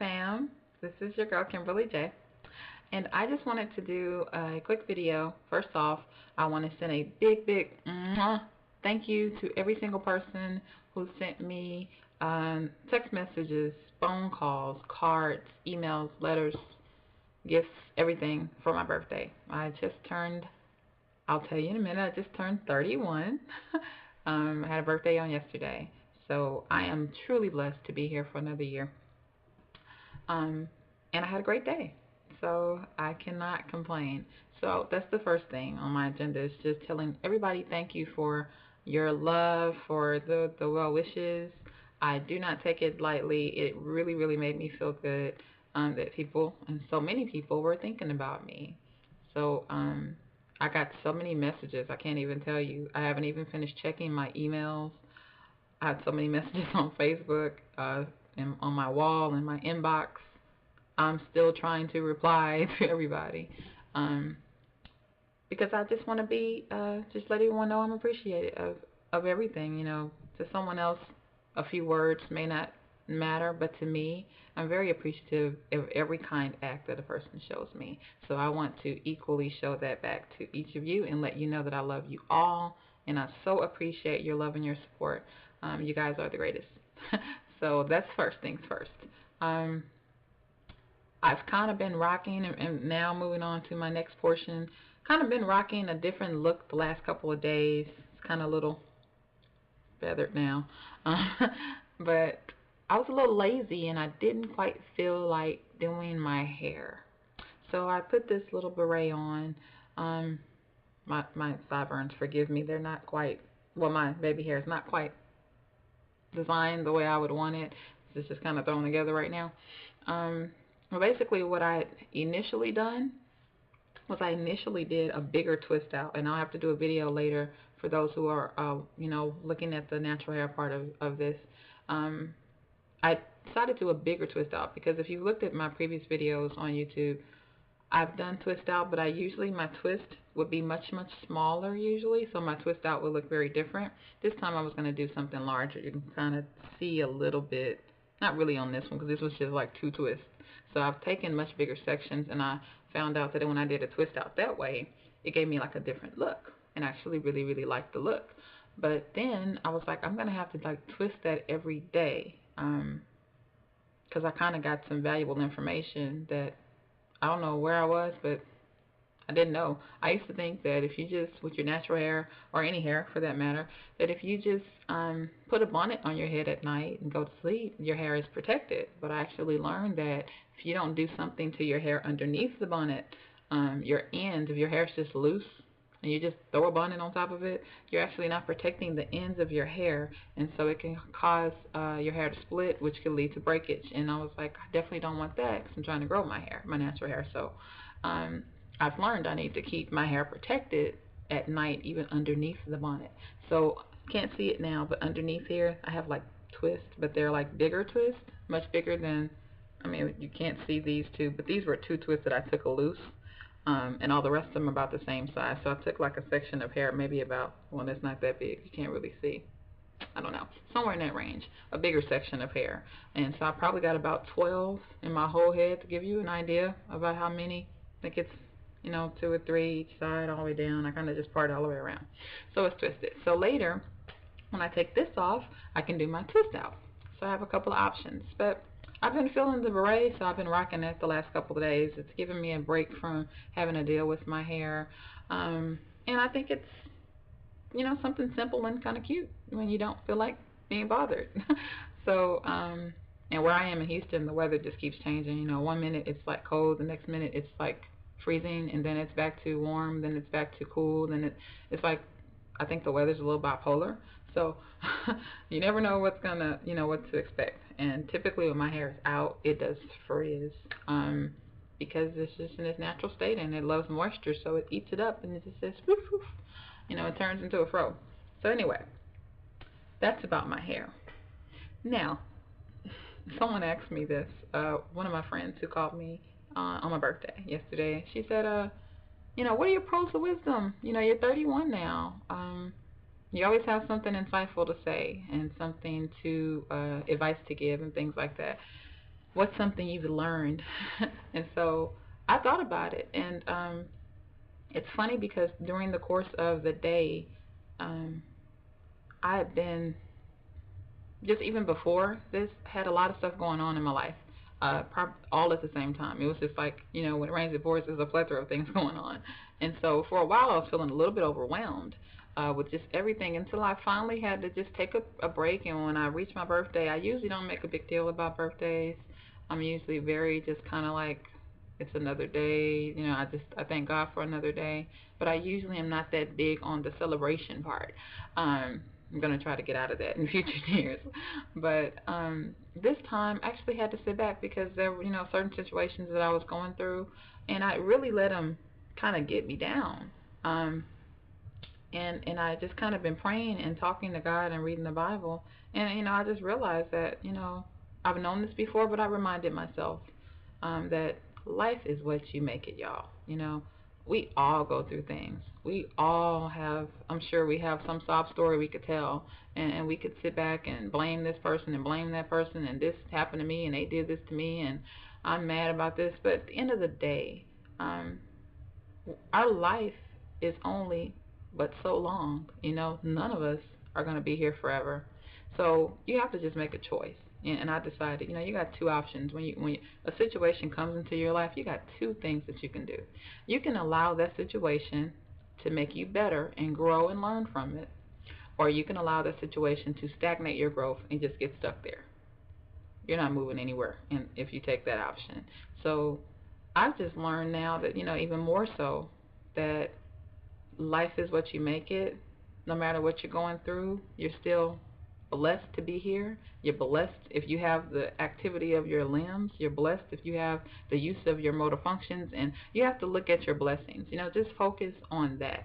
fam. This is your girl Kimberly J. And I just wanted to do a quick video. First off, I want to send a big thank you to every single person who sent me text messages, phone calls, cards, emails, letters, gifts, everything for my birthday. I'll tell you in a minute, I just turned 31. I had a birthday on yesterday. So I am truly blessed to be here for another year. And I had a great day. So I cannot complain. So that's the first thing on my agenda, is just telling everybody thank you for your love, for the well wishes. I do not take it lightly. It really made me feel good that people, and so many people, were thinking about me. So I got so many messages, I can't even tell you. I haven't even finished checking my emails. I had so many messages on Facebook, and on my wall, in my inbox. I'm still trying to reply to everybody, because I just want to be, just let everyone know I'm appreciative of everything. To someone else, a few words may not matter, but to me, I'm very appreciative of every kind act that a person shows me. So I want to equally show that back to each of you and let you know that I love you all, and I so appreciate your love and your support. You guys are the greatest. So that's first things first. I've kind of been rocking, and now moving on to my next portion, kind of been rocking a different look the last couple of days. It's kind of a little feathered now. But I was a little lazy and I didn't quite feel like doing my hair. So I put this little beret on. My sideburns, forgive me, they're not quite, well, my baby hair is not quite designed the way I would want it. It's just kind of thrown together right now. Well, basically what I had initially done was I initially did a bigger twist out, and I'll have to do a video later for those who are, looking at the natural hair part of this. I decided to do a bigger twist out because if you looked at my previous videos on YouTube, I've done twist out, but my twist would be much smaller usually, so my twist out would look very different. This time I was going to do something larger. You can kind of see a little bit, not really on this one because this was just like 2 twists. So I've taken much bigger sections, and I found out that when I did a twist out that way, it gave me like a different look, and I actually really liked the look. But then I was like, I'm going to have to like twist that every day, because I kind of got some valuable information that I don't know where I was, but I didn't know. I used to think that if you just, with your natural hair, or any hair for that matter, that if you just put a bonnet on your head at night and go to sleep, your hair is protected. But I actually learned that if you don't do something to your hair underneath the bonnet, your end of your hair is just loose, and you just throw a bonnet on top of it, you're actually not protecting the ends of your hair, and so it can cause your hair to split, which could lead to breakage. And I was like, I definitely don't want that because I'm trying to grow my hair, my natural hair. So I've learned I need to keep my hair protected at night, even underneath the bonnet. So can't see it now, but underneath here I have like twists, but they're like bigger twists, much bigger than, I mean, you can't see these two, but these were 2 twists that I took loose. And all the rest of them are about the same size. So I took like a section of hair, maybe about, well, it's not that big, you can't really see, I don't know, somewhere in that range, a bigger section of hair. And so I probably got about 12 in my whole head, to give you an idea about how many. I think it's, 2 or 3 each side, all the way down. I kind of just part all the way around. So it's twisted. So later, when I take this off, I can do my twist out. So I have a couple of options. But I've been feeling the beret, so I've been rocking it the last couple of days. It's given me a break from having to deal with my hair. And I think it's, something simple and kind of cute when you don't feel like being bothered. So, and where I am in Houston, the weather just keeps changing. 1 minute it's like cold, the next minute it's like freezing, and then it's back to warm, then it's back to cool, then it's like, I think the weather's a little bipolar. So you never know what's gonna, what to expect. And typically when my hair is out, it does frizz, because it's just in its natural state and it loves moisture, so it eats it up and it just says woof woof. It turns into a fro. So anyway, that's about my hair. Now, someone asked me this, one of my friends who called me on my birthday yesterday. She said, what are your pearls of wisdom? You're 31 now. You always have something insightful to say and something to, advice to give and things like that. what's something you've learned? And so I thought about it, and it's funny because during the course of the day, um, I had been, just even before this, had a lot of stuff going on in my life, all at the same time. It was just like, when it rains it pours, there's a plethora of things going on. And so for a while, I was feeling a little bit overwhelmed with just everything, until I finally had to just take a break. And when I reached my birthday, I usually don't make a big deal about birthdays. I'm usually very just kind of like, it's another day. I thank God for another day. But I usually am not that big on the celebration part. I'm going to try to get out of that in future years. But this time, I actually had to sit back because there were, certain situations that I was going through, and I really let them kind of get me down. And I just kind of been praying and talking to God and reading the Bible, and I just realized that I've known this before, but I reminded myself that life is what you make it, y'all. We all go through things. We all have, I'm sure we have some sob story we could tell, and we could sit back and blame this person and blame that person, and this happened to me, and they did this to me, and I'm mad about this. But at the end of the day, our life is only but so long. None of us are going to be here forever. So you have to just make a choice. And I decided, you got two options. When a situation comes into your life, you got two things that you can do. You can allow that situation to make you better and grow and learn from it, or you can allow that situation to stagnate your growth and just get stuck there. You're not moving anywhere if you take that option. So I've just learned now that, even more so, that life is what you make it. No matter what you're going through, you're still blessed to be here. You're blessed if you have the activity of your limbs. You're blessed if you have the use of your motor functions, and you have to look at your blessings. Just focus on that.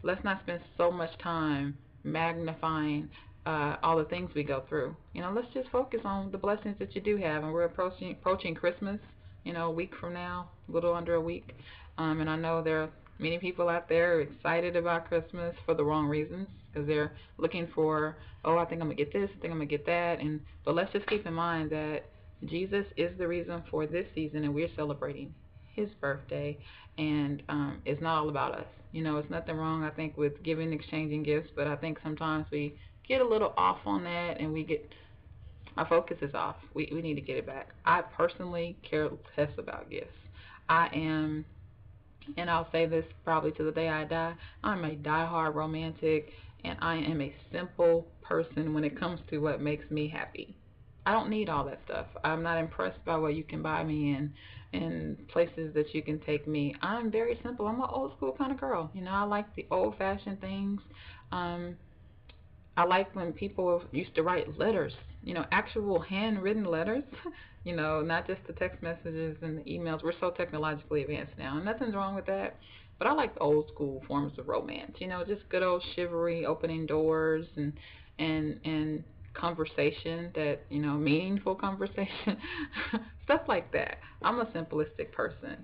Let's not spend so much time magnifying all the things we go through. Let's just focus on the blessings that you do have. And we're approaching Christmas, a week from now, a little under a week. And I know there are many people out there excited about Christmas for the wrong reasons, because they're looking for, I think I'm going to get this, I think I'm going to get that. But let's just keep in mind that Jesus is the reason for this season, and we're celebrating his birthday. And it's not all about us. It's nothing wrong, I think, with giving, exchanging gifts, but I think sometimes we get a little off on that, and our focus is off. We need to get it back. I personally care less about gifts. I am, and I'll say this probably to the day I die, I'm a diehard romantic, and I am a simple person when it comes to what makes me happy. I don't need all that stuff. I'm not impressed by what you can buy me and places that you can take me. I'm very simple. I'm an old school kind of girl. I like the old fashioned things. I like when people used to write letters, actual handwritten letters, not just the text messages and the emails. We're so technologically advanced now, and nothing's wrong with that. But I like the old school forms of romance, just good old chivalry, opening doors, and conversation that, meaningful conversation, stuff like that. I'm a simplistic person.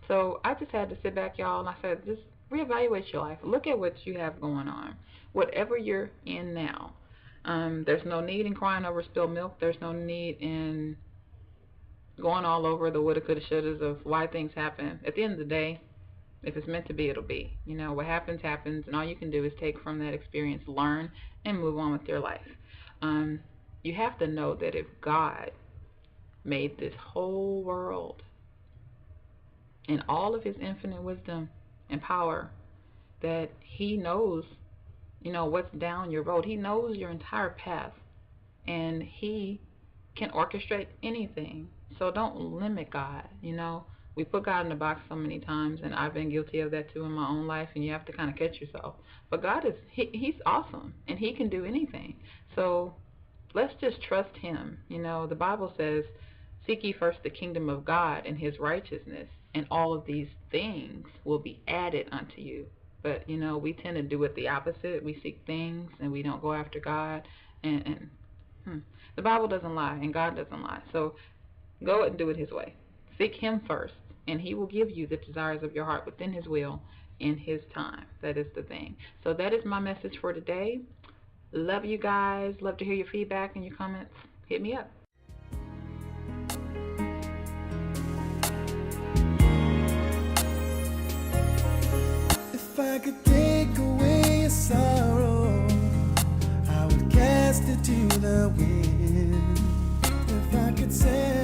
So I just had to sit back, y'all, and I said, just reevaluate your life. Look at what you have going on. Whatever you're in now. There's no need in crying over spilled milk. There's no need in going all over the woulda, coulda, shouldas of why things happen. At the end of the day, if it's meant to be, it'll be. What happens, happens, and all you can do is take from that experience, learn, and move on with your life. You have to know that if God made this whole world in all of his infinite wisdom and power, that he knows, what's down your road. He knows your entire path, and he can orchestrate anything. So don't limit God. We put God in a box so many times, and I've been guilty of that too in my own life, and you have to kind of catch yourself. But God he's awesome, and he can do anything. So let's just trust him. The Bible says, seek ye first the kingdom of God and his righteousness, and all of these things will be added unto you. But, we tend to do it the opposite. We seek things, and we don't go after God. And the Bible doesn't lie, and God doesn't lie. So go and do it his way. Seek him first, and he will give you the desires of your heart within his will in his time. That is the thing. So that is my message for today. Love you guys. Love to hear your feedback and your comments. Hit me up. could take away your sorrow, I would cast it to the wind. If I could say